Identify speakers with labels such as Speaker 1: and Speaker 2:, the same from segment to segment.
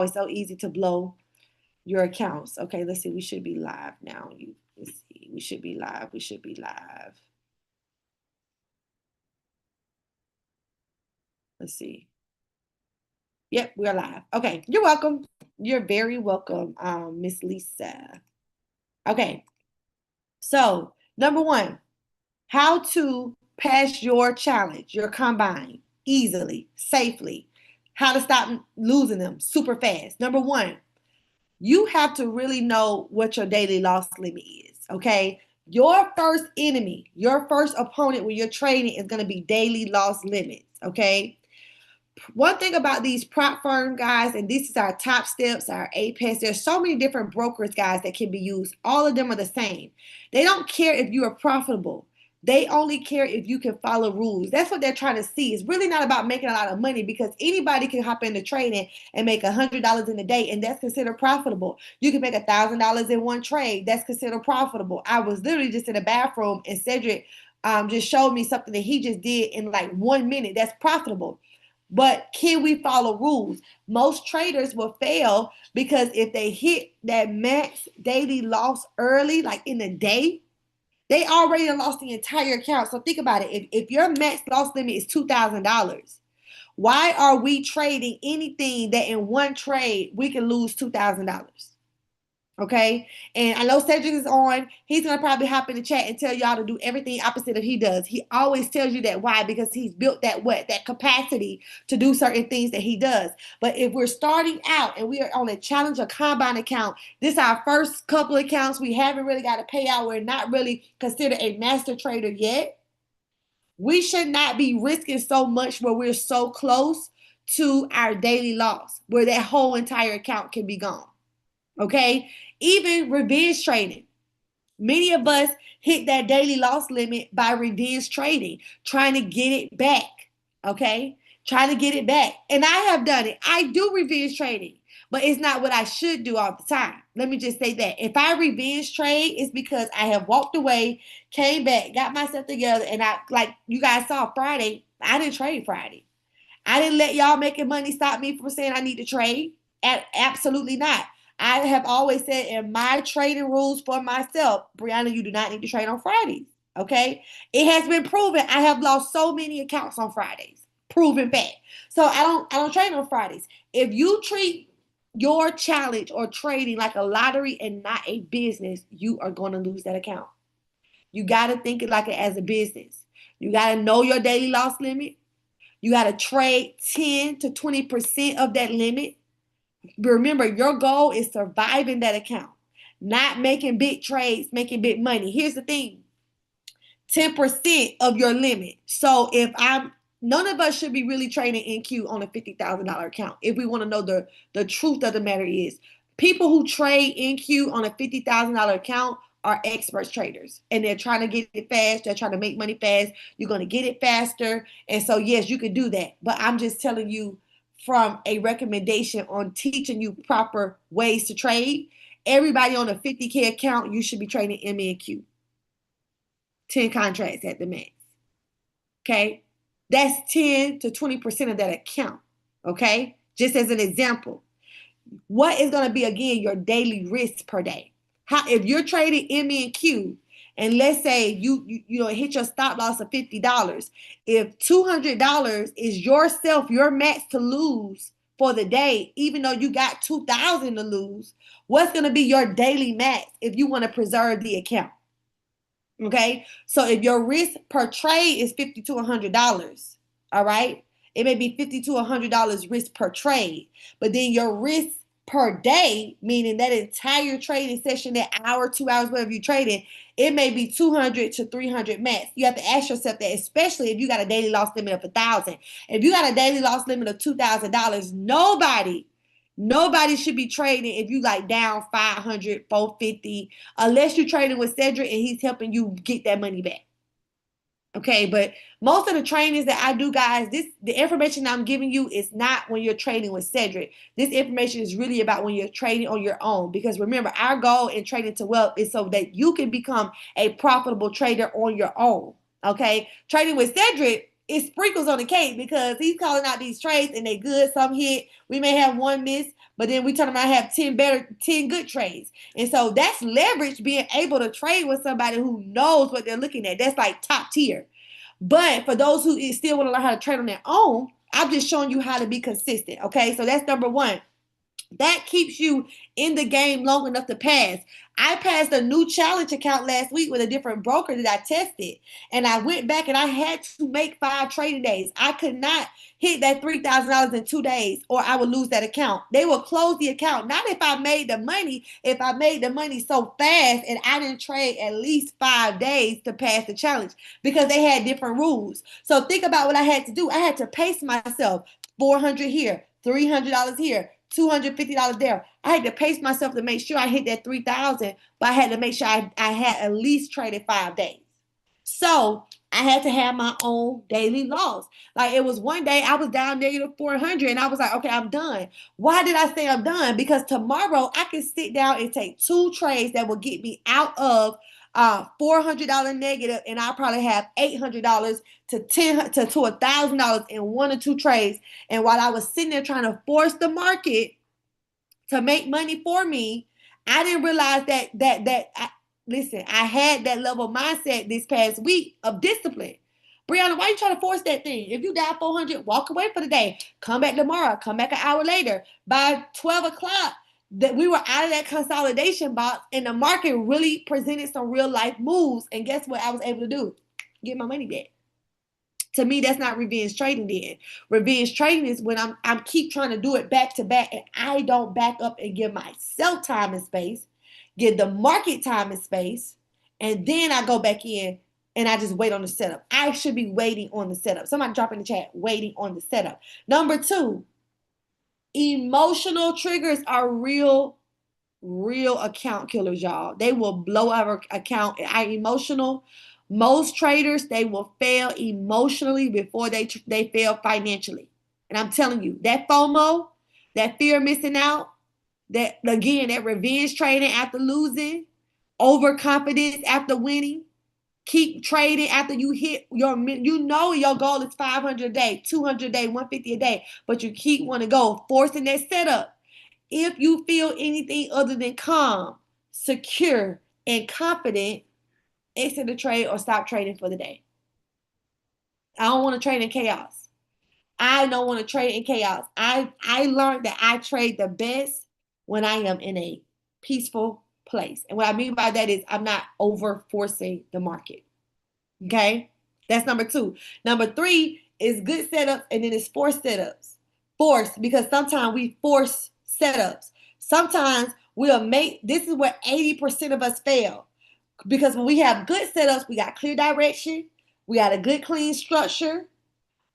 Speaker 1: It's so easy to blow your accounts. Okay, let's see. We should be live now. Let's see. We should be live. We should be live. Let's see. Yep, we're live. Okay, you're welcome. You're very welcome, Miss Lisa. Okay, so number one, how to pass your challenge, your combine easily, safely. How to stop losing them super fast. Number one, you have to really know what your daily loss limit is. Okay. Your first enemy, your first opponent when you're trading is going to be daily loss limits. Okay. One thing about these prop firm guys, and this is our Top Steps, our Apex, there's so many different brokers, guys, that can be used. All of them are the same. They don't care if you are profitable. They only care if you can follow rules. That's what they're trying to see. It's really not about making a lot of money, because anybody can hop into trading and make $100 in a day, and that's considered profitable. You can make $1,000 in one trade. That's considered profitable. I was literally just in the bathroom, and Cedric just showed me something that he just did in like 1 minute. That's profitable. But can we follow rules? Most traders will fail because if they hit that max daily loss early, like in the day, they already lost the entire account. So think about it. If your max loss limit is $2,000, why are we trading anything that in one trade we can lose $2,000? Okay. And I know Cedric is on. He's going to probably hop in the chat and tell y'all to do everything opposite of he does. He always tells you that. Why? Because he's built that capacity to do certain things that he does. But if we're starting out and we are on a challenge or combine account, this is our first couple accounts. We haven't really got to pay out. We're not really considered a master trader yet. We should not be risking so much where we're so close to our daily loss, where that whole entire account can be gone. Okay. Even revenge trading. Many of us hit that daily loss limit by revenge trading, trying to get it back. Okay. Trying to get it back. And I have done it. I do revenge trading, but it's not what I should do all the time. Let me just say that. If I revenge trade, it's because I have walked away, came back, got myself together, and I, like you guys saw Friday, I didn't trade Friday. I didn't let y'all making money stop me from saying I need to trade. Absolutely not. I have always said in my trading rules for myself, Brianna, you do not need to trade on Fridays. Okay? It has been proven. I have lost so many accounts on Fridays. Proven fact. So I don't trade on Fridays. If you treat your challenge or trading like a lottery and not a business, you are going to lose that account. You got to think it like it as a business. You got to know your daily loss limit. You got to trade 10 to 20% of that limit. Remember, your goal is surviving that account, not making big trades, making big money. Here's the thing: 10% of your limit. So none of us should be really trading NQ on a $50,000 account. If we want to know the truth of the matter is, people who trade NQ on a $50,000 account are expert traders, and they're trying to get it fast. They're trying to make money fast. You're going to get it faster. And so, yes, you could do that. But I'm just telling you from a recommendation on teaching you proper ways to trade. Everybody on a 50K account, you should be trading MENQ. 10 contracts at the max. Okay? That's 10 to 20% of that account. Okay? Just as an example. What is going to be, again, your daily risk per day? If you're trading MENQ, and let's say you hit your stop loss of $50, if $200 is your max to lose for the day, even though you got $2,000 to lose, what's going to be your daily max if you want to preserve the account? Okay, so if your risk per trade is $50 to $100, all right, it may be $50 to $100 risk per trade, but then your risk per day, meaning that entire trading session, that hour, 2 hours, whatever you traded, it may be 200 to 300 max. You have to ask yourself that, especially if you got a daily loss limit of 1,000. If you got a daily loss limit of $2,000, nobody should be trading if you like down 500, 450, unless you're trading with Cedric and he's helping you get that money back. Okay, but most of the trainings that I do, guys, the information I'm giving you is not when you're trading with Cedric. This information is really about when you're trading on your own. Because remember, our goal in trading to wealth is so that you can become a profitable trader on your own. Okay, trading with Cedric, it sprinkles on the cake because he's calling out these trades and they good. Some hit. We may have one miss, but then we turn around and have 10 good trades. And so that's leverage, being able to trade with somebody who knows what they're looking at. That's like top tier. But for those who still want to learn how to trade on their own, I'm just showing you how to be consistent. Okay, so that's number one. That keeps you in the game long enough to pass. I passed a new challenge account last week with a different broker that I tested. And I went back and I had to make 5 trading days. I could not hit that $3,000 in 2 days or I would lose that account. They will close the account. Not if I made the money, if I made the money so fast and I didn't trade at least 5 days to pass the challenge, because they had different rules. So think about what I had to do. I had to pace myself. $400 here, $300 here, $250 there. I had to pace myself to make sure I hit that 3,000, but I had to make sure I had at least traded 5 days. So I had to have my own daily loss. Like, it was one day I was down negative 400 and I was like, okay, I'm done. Why did I say I'm done? Because tomorrow I can sit down and take 2 trades that will get me out of $400 negative, and I'll probably have $800 to $1,000 in 1 or 2 trades. And while I was sitting there trying to force the market to make money for me, I didn't realize listen, I had that level of mindset this past week of discipline. Brianna, why are you trying to force that thing? If you down 400, walk away for the day. Come back tomorrow. Come back an hour later. By 12 o'clock, that we were out of that consolidation box and the market really presented some real life moves. And guess what I was able to do? Get my money back. To me, that's not revenge trading then. Revenge trading is when I'm keep trying to do it back to back and I don't back up and give myself time and space, give the market time and space, and then I go back in and I just wait on the setup. I should be waiting on the setup. Somebody drop in the chat, waiting on the setup. Number 2, emotional triggers are real account killers, y'all. They will blow our account. Our emotional, most traders, they will fail emotionally before they fail financially. And I'm telling you, that FOMO, that fear of missing out, that again, that revenge trading after losing, overconfidence after winning, keep trading after you hit your goal is 500 a day, 200 a day, 150 a day, but you keep want to go forcing that setup. If you feel anything other than calm, secure, and confident, exit the trade or stop trading for the day. I don't want to trade in chaos. I don't want to trade in chaos. I learned that I trade the best when I am in a peaceful place. And what I mean by that is I'm not over forcing the market. Okay? That's number 2. Number 3 is good setups, and then it's forced setups. Forced, because sometimes we force setups. Sometimes this is where 80% of us fail. Because when we have good setups, we got clear direction, we got a good clean structure,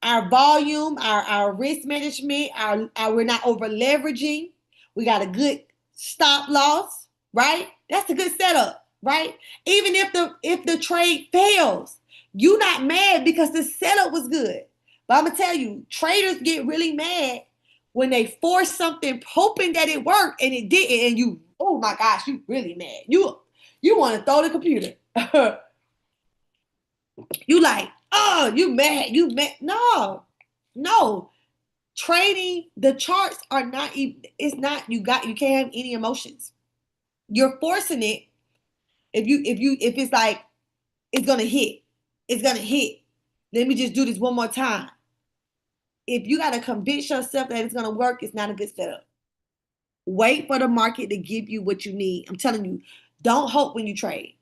Speaker 1: our volume, our risk management, we're not over leveraging, we got a good stop loss, right? That's a good setup, right? Even if the trade fails, you're not mad because the setup was good. But I'm gonna tell you, traders get really mad when they force something hoping that it worked and it didn't, and you, oh my gosh, you really mad. You want to throw the computer. You like, oh, you mad. No. Trading, the charts are not, it's not, you can't have any emotions. You're forcing it. If it's like, it's going to hit. It's going to hit. Let me just do this one more time. If you got to convince yourself that it's going to work, it's not a good setup. Wait for the market to give you what you need. I'm telling you, don't hope when you trade.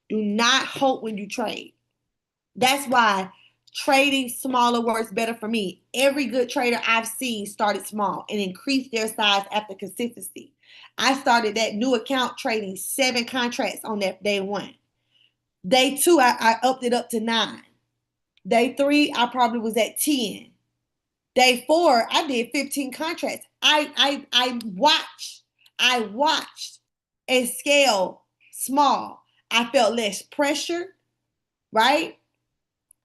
Speaker 1: Do not hope when you trade. That's why trading smaller works better for me. Every good trader I've seen started small and increased their size after consistency. I started that new account trading 7 contracts on that day 1. Day 2, I upped it up to 9. Day 3, I probably was at 10. Day 4, I did 15 contracts. I watched and scale small. I felt less pressure, right?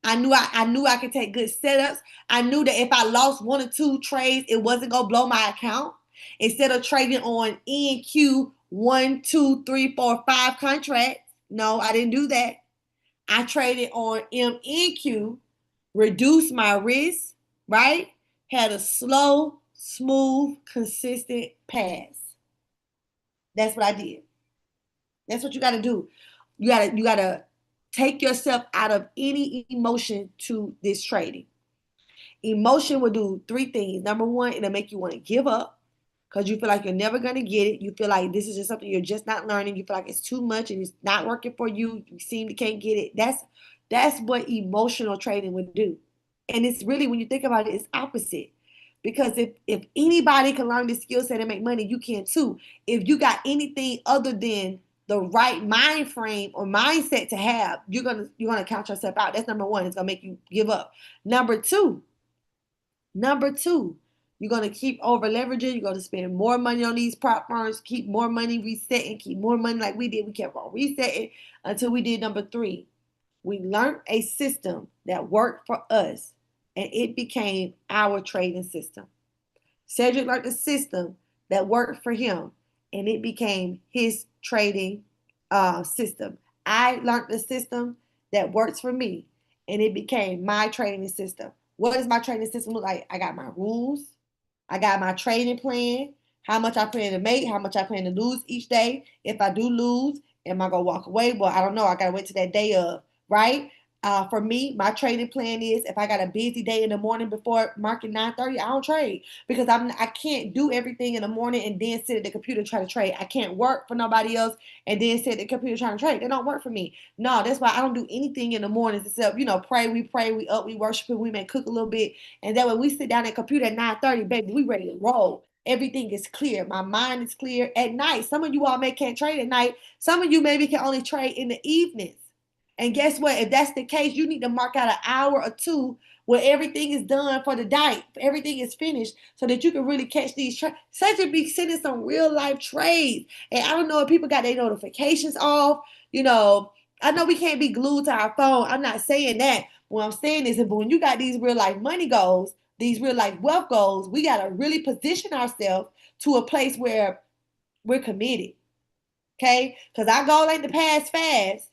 Speaker 1: I knew I could take good setups. I knew that if I lost 1 or 2 trades, it wasn't gonna blow my account. Instead of trading on NQ 1, 2, 3, 4, 5 contracts, no, I didn't do that. I traded on MNQ, reduced my risk, right? Had a slow, smooth, consistent pass. That's what I did. That's what you got to do. You got to take yourself out of any emotion to this trading. Emotion will do three things. Number one, it'll make you want to give up because you feel like you're never going to get it. You feel like this is just something you're just not learning. You feel like it's too much and it's not working for you. You seem to can't get it. That's what emotional trading would do. And it's really, when you think about it, it's opposite. Because if anybody can learn this skill set and make money, you can too. If you got anything other than the right mind frame or mindset to have, you're gonna count yourself out. That's number one. It's gonna make you give up. Number two, you're going to keep over leveraging. You're going to spend more money on these prop firms, keep more money resetting, keep more money like we did. We kept on resetting until we did number three. We learned a system that worked for us, and it became our trading system. Cedric learned a system that worked for him, and it became his trading system. I learned the system that works for me, and it became my trading system. What does my trading system look like? I got my rules. I got my trading plan, how much I plan to make, how much I plan to lose each day. If I do lose, am I gonna walk away? Well, I don't know. I gotta wait till that day of, right? For me, my trading plan is if I got a busy day in the morning before market 9:30, I don't trade because I can't do everything in the morning and then sit at the computer try to trade. I can't work for nobody else and then sit at the computer trying to trade. They don't work for me. No, that's why I don't do anything in the mornings except pray, we up, we worship, we may cook a little bit, and then when we sit down at the computer at 9:30, baby, we ready to roll. Everything is clear. My mind is clear at night. Some of you all may can't trade at night. Some of you maybe can only trade in the evenings. And guess what? If that's the case, you need to mark out an hour or two where everything is done for the night. Everything is finished so that you can really catch these trades. Such a be sending some real life trades. And I don't know if people got their notifications off. I know we can't be glued to our phone. I'm not saying that. What I'm saying is that when you got these real life money goals, these real life wealth goals, we got to really position ourselves to a place where we're committed. Okay? Because our goal ain't to pass fast.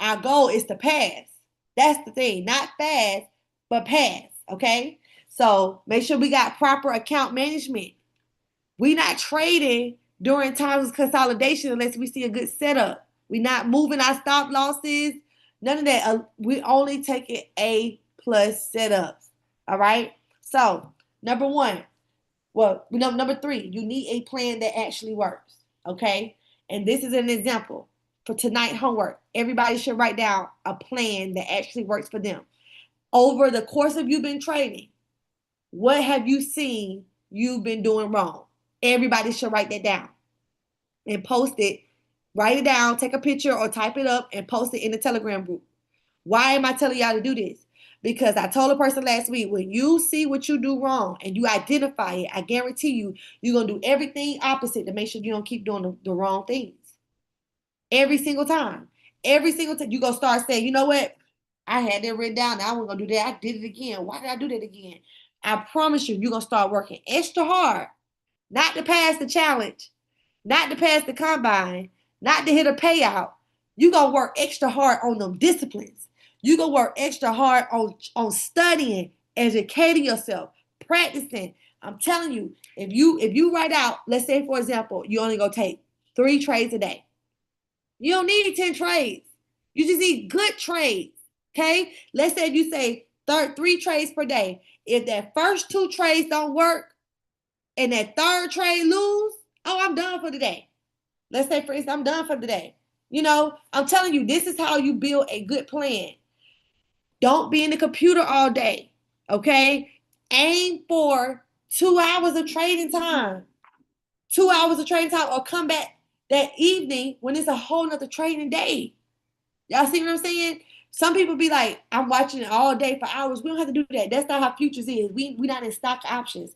Speaker 1: Our goal is to pass. That's the thing. Not fast, but pass. Okay? So make sure we got proper account management. We not trading during times of consolidation unless we see a good setup. We not moving our stop losses. None of that. We only taking A plus setups. All right? So number one, number three, you need a plan that actually works. Okay? And this is an example for tonight homework. Everybody should write down a plan that actually works for them. Over the course of you been trading, what have you seen you've been doing wrong? Everybody should write that down and post it. Write it down, take a picture or type it up and post it in the Telegram group. Why am I telling y'all to do this? Because I told a person last week, when you see what you do wrong and you identify it, I guarantee you're going to do everything opposite to make sure you don't keep doing the wrong things. Every single time. Every single time. You're going to start saying, you know what? I had that written down. I wasn't going to do that. I did it again. Why did I do that again? I promise you're going to start working extra hard. Not to pass the challenge. Not to pass the combine. Not to hit a payout. You're going to work extra hard on them disciplines. You're going to work extra hard on studying, educating yourself, practicing. I'm telling you, if you write out, let's say, for example, you only go take 3 trades a day. You don't need 10 trades. You just need good trades. Okay? Let's say you say 3 trades per day. If that first 2 trades don't work and that third trade lose, oh, I'm done for the day. Let's say, for instance, I'm done for the day. I'm telling you, this is how you build a good plan. Don't be in the computer all day. Okay? Aim for 2 hours of trading time. 2 hours of trading time, or come back that evening when it's a whole nother trading day. Y'all see what I'm saying? Some people be like, I'm watching it all day for hours. We don't have to do that. That's not how futures is. We not in stock options.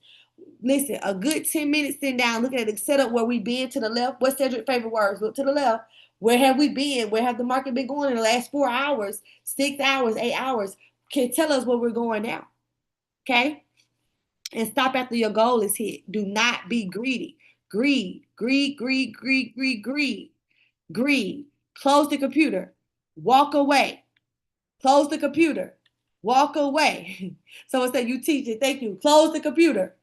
Speaker 1: Listen, a good 10 minutes sitting down, looking at the setup where we been to the left. What's Cedric's favorite words? Look to the left. Where have we been? Where have the market been going in the last 4 hours, 6 hours, 8 hours? Can tell us where we're going now. Okay? And stop after your goal is hit. Do not be greedy. Greed. Close the computer. Walk away. Close the computer. Walk away. Someone said, you teach it. Thank you. Close the computer.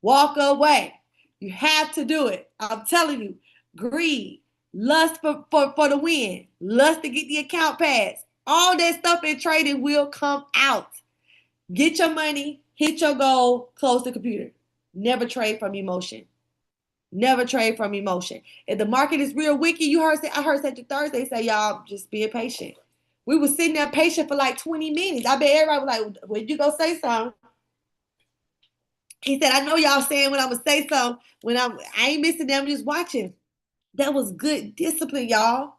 Speaker 1: Walk away. You have to do it. I'm telling you. Greed, lust for the win, lust to get the account pass. All that stuff in trading will come out. Get your money, hit your goal, close the computer. Never trade from emotion. Never trade from emotion. If the market is real wicked, I heard Cedric Thursday say, y'all just be patient. We were sitting there patient for like 20 minutes. I bet everybody was like, when you go say something? He said, I know y'all saying when I'm gonna say something. I ain't missing them, just watching. That was good discipline, y'all.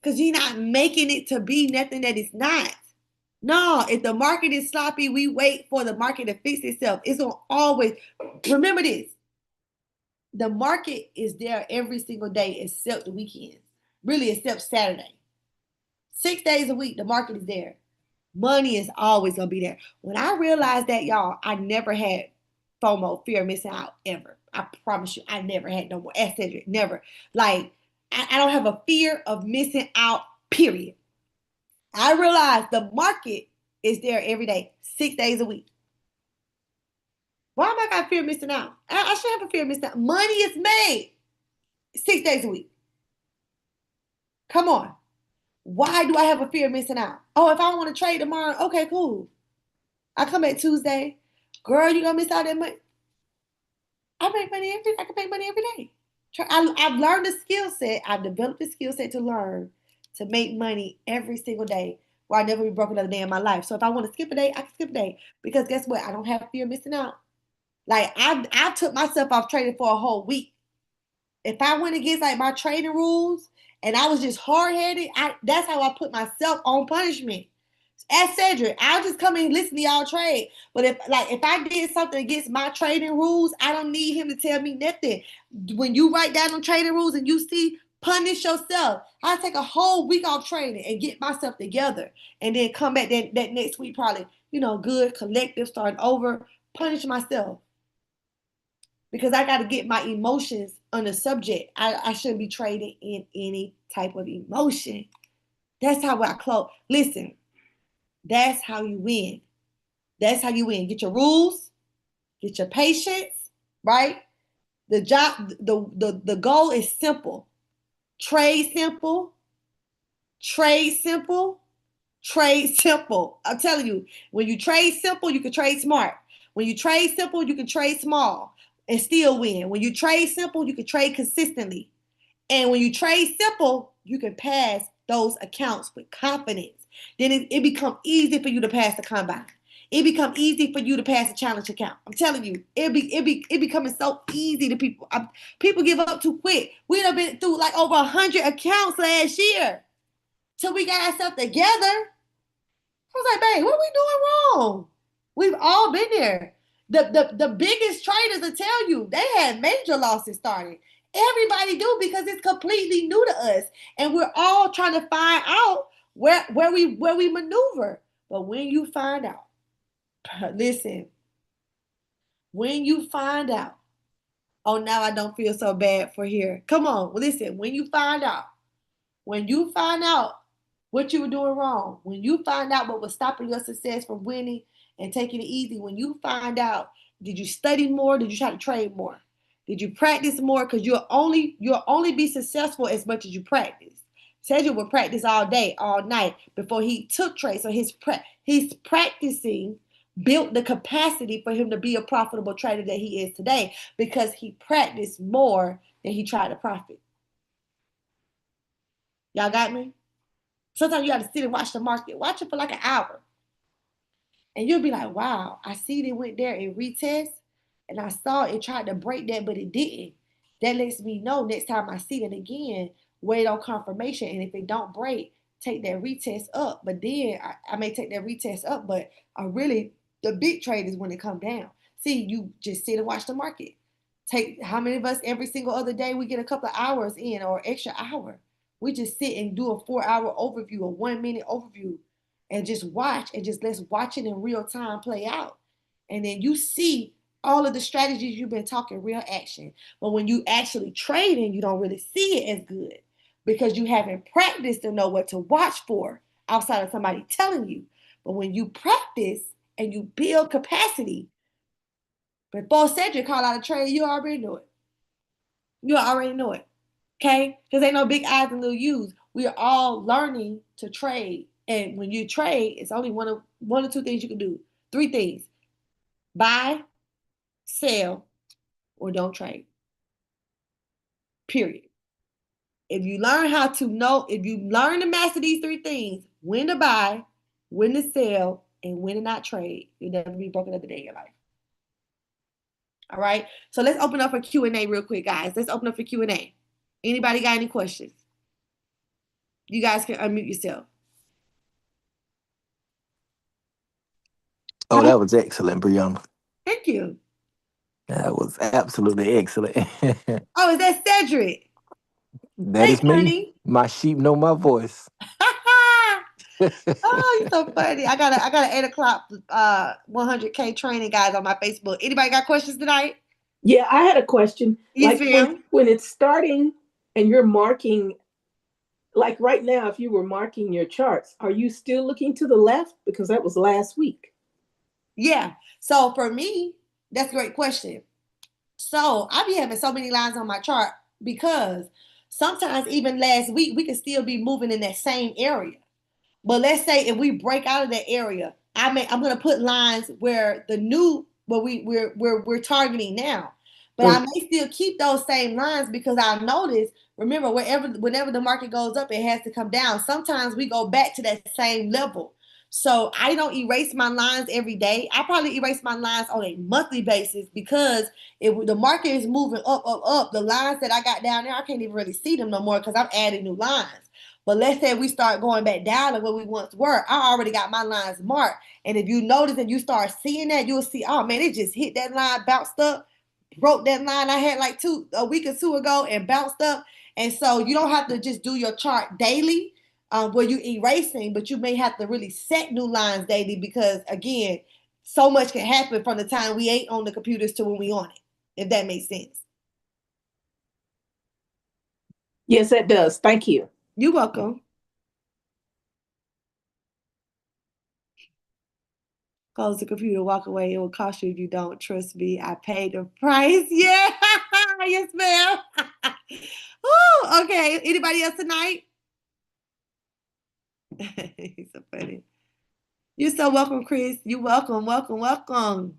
Speaker 1: Because you're not making it to be nothing that it's not. No, if the market is sloppy, we wait for the market to fix itself. It's gonna always remember this. The market is there every single day except the weekends. Really, except Saturday. 6 days a week, the market is there. Money is always gonna be there. When I realized that, y'all, I never had FOMO, fear of missing out, ever. I promise you, I never had no more. As Cedric, never. Like, I don't have a fear of missing out, period. I realized the market is there every day, 6 days a week. Why am I got fear of missing out? I should have a fear of missing out. Money is made 6 days a week. Come on. Why do I have a fear of missing out? Oh, if I want to trade tomorrow, okay, cool. I come back Tuesday. Girl, you gonna miss out that money? I make money every day. I can make money every day. I've learned the skill set. I've developed the skill set to learn to make money every single day where I never be broke another day in my life. So if I want to skip a day, I can skip a day. Because guess what? I don't have fear of missing out. Like I took myself off trading for a whole week. If I went against like my trading rules and I was just hard headed, that's how I put myself on punishment. As Cedric, I'll just come and listen to y'all trade. But if I did something against my trading rules, I don't need him to tell me nothing. When you write down on trading rules and you see, punish yourself. I take a whole week off trading and get myself together, and then come back that next week probably good, collective, starting over, punish myself because I got to get my emotions on the subject. I shouldn't be trading in any type of emotion. That's how I close. Listen. That's how you win. That's how you win. Get your rules, get your patience, right? The goal is simple. Trade simple, trade simple, trade simple. I'm telling you, when you trade simple, you can trade smart. When you trade simple, you can trade small and still win. When you trade simple, you can trade consistently. And when you trade simple, you can pass those accounts with confidence. Then it becomes easy for you to pass the combine. It becomes easy for you to pass a challenge account. I'm telling you, it becoming so easy to people. People give up too quick. We done been through like over 100 accounts last year till we got ourselves together. I was like, babe, what are we doing wrong? We've all been there. The biggest traders will tell you they had major losses starting. Everybody do because it's completely new to us, and we're all trying to find out where we maneuver. But when you find out, listen, when you find out, oh, now I don't feel so bad for here. Come on, listen, when you find out what you were doing wrong, when you find out what was stopping your success from winning and taking it easy, when you find out, did you study more? Did you try to trade more? Did you practice more? Because you'll only be successful as much as you practice. Cedric would practice all day, all night before he took trade. So his practicing built the capacity for him to be a profitable trader that he is today because he practiced more than he tried to profit. Y'all got me? Sometimes you got to sit and watch the market. Watch it for like an hour. And you'll be like, wow, I see they went there and retest. And I saw it tried to break that, but it didn't. That lets me know next time I see it again, wait on confirmation. And if it don't break, take that retest up. But then I may take that retest up, but the big trade is when it come down. See, you just sit and watch the market. Take how many of us every single other day we get a couple of hours in or extra hour. We just sit and do a 4-hour overview, a 1-minute overview, and just watch and just let's watch it in real time play out. And then you see all of the strategies you've been talking real action. But when you actually trading, you don't really see it as good because you haven't practiced to know what to watch for outside of somebody telling you. But when you practice and you build capacity, Before Cedric called out a trade, you already knew it. You already know it. Okay? Because ain't no big I's and little U's. We are all learning to trade. And when you trade, it's only one or two things you can do. Three things. Buy, sell, or don't trade. Period. If you learn if you learn to master these three things, when to buy, when to sell, and when to not trade, you'll never be broken up a day in your life. All right. So let's open up for Q&A real quick, guys. Let's open up for Q&A. Anybody got any questions? You guys can unmute yourself.
Speaker 2: Oh, that was excellent, Brianna.
Speaker 1: Thank you.
Speaker 2: That was absolutely excellent.
Speaker 1: Oh, is that Cedric?
Speaker 2: That
Speaker 1: Thanks,
Speaker 2: is me.
Speaker 1: honey.
Speaker 2: My sheep know my voice.
Speaker 1: Oh, you're so funny. I got an 8 o'clock 100K training, guys, on my Facebook. Anybody got questions tonight?
Speaker 3: Yeah, I had a question.
Speaker 1: Yes,
Speaker 3: Like
Speaker 1: ma'am.
Speaker 3: when it's starting and you're marking, like right now, if you were marking your charts, are you still looking to the left? Because that was last week.
Speaker 1: Yeah. So for me, that's a great question. So I be having so many lines on my chart because sometimes even last week we can still be moving in that same area. But let's say if we break out of that area, I'm gonna put lines where the new where we're targeting now. But I may still keep those same lines because I notice, remember, whenever the market goes up, it has to come down. Sometimes we go back to that same level. So I don't erase my lines every day. I probably erase my lines on a monthly basis because if the market is moving up, the lines that I got down there, I can't even really see them no more because I'm adding new lines. But let's say we start going back down to where we once were. I already got my lines marked. And if you notice and you start seeing that, you'll see, oh man, it just hit that line, bounced up, broke that line I had like a week or two ago and bounced up. And so you don't have to just do your chart daily where you erasing, but you may have to really set new lines daily because again, so much can happen from the time we ain't on the computers to when we on it, if that makes sense.
Speaker 3: Yes, it does. Thank you.
Speaker 1: You're welcome. Close the computer, walk away. It will cost you if you don't. Trust me, I paid the price. Yeah. Yes, ma'am. Ooh, okay. Anybody else tonight? He's so funny. You're so welcome, Chris. You're welcome, welcome, welcome.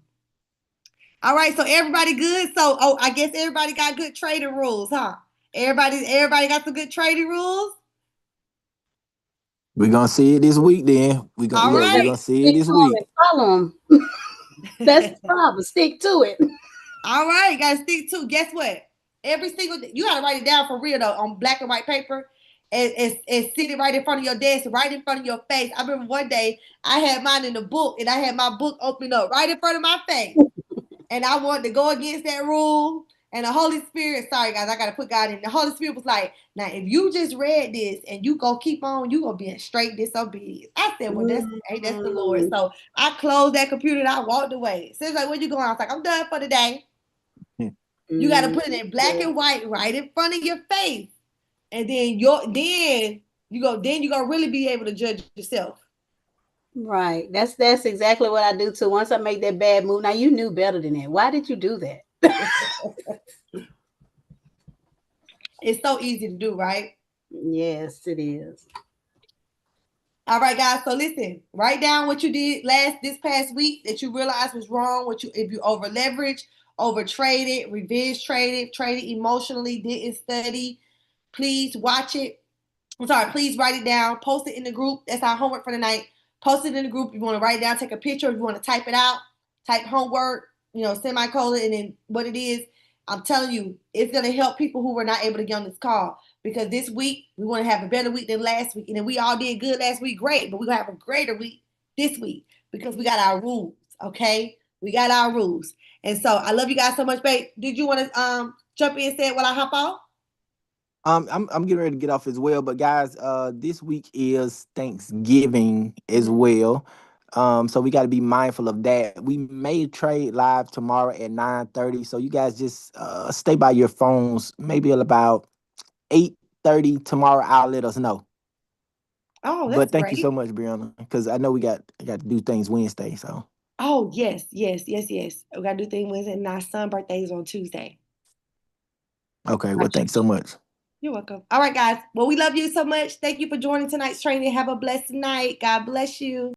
Speaker 1: All right, so everybody good? So, I guess everybody got good trading rules, huh? Everybody got some good trading rules?
Speaker 2: We're gonna see it this week then.
Speaker 1: All
Speaker 2: We're
Speaker 1: right.
Speaker 2: gonna see it this week.
Speaker 3: Follow them. That's the problem. Stick to it.
Speaker 1: All right, gotta stick to. Guess what? Every single you gotta write it down for real though on black and white paper and sit it right in front of your desk, right in front of your face. I remember one day I had mine in the book and I had my book open up right in front of my face. And I wanted to go against that rule. And the Holy Spirit, sorry guys, I gotta put God in. The Holy Spirit was like, now if you just read this and you go keep on, you gonna be in straight disobedience. I said, well, that's the Lord. So I closed that computer and I walked away. So it's like, where you going? I was like, I'm done for the day. You got to put it in black and white right in front of your face. And then you gonna really be able to judge yourself.
Speaker 4: Right. That's exactly what I do too. Once I make that bad move, now you knew better than that. Why did you do that?
Speaker 1: It's so easy to do, right?
Speaker 4: Yes, it is.
Speaker 1: All right, guys. So listen, write down what you did this past week that you realized was wrong. If you over leveraged, over traded, revenge traded emotionally, didn't study. Please watch it. I'm sorry, please write it down. Post it in the group. That's our homework for the night. Post it in the group. If you want to write it down, take a picture. If you want to type it out, type homework, semicolon, and then what it is. I'm telling you, it's going to help people who were not able to get on this call because this week we want to have a better week than last week. And then we all did good last week, great, but we're going to have a greater week this week because we got our rules, okay? We got our rules. And so I love you guys so much, babe. Did you want to jump in and say it while I hop off?
Speaker 2: I'm getting ready to get off as well, but guys, this week is Thanksgiving as well. So we got to be mindful of that. We may trade live tomorrow at 9:30. So you guys just stay by your phones. Maybe at about 8:30 tomorrow. I'll let us know.
Speaker 1: Oh, that's
Speaker 2: But thank you
Speaker 1: great.
Speaker 2: so much, Brianna, because I know we got to do things Wednesday. So
Speaker 1: Oh, yes, yes, yes, yes. We gotta do things Wednesday, and our son's birthday is on Tuesday.
Speaker 2: Okay, well, thanks so much.
Speaker 1: You're welcome. All right, guys. Well, we love you so much. Thank you for joining tonight's training. Have a blessed night. God bless you.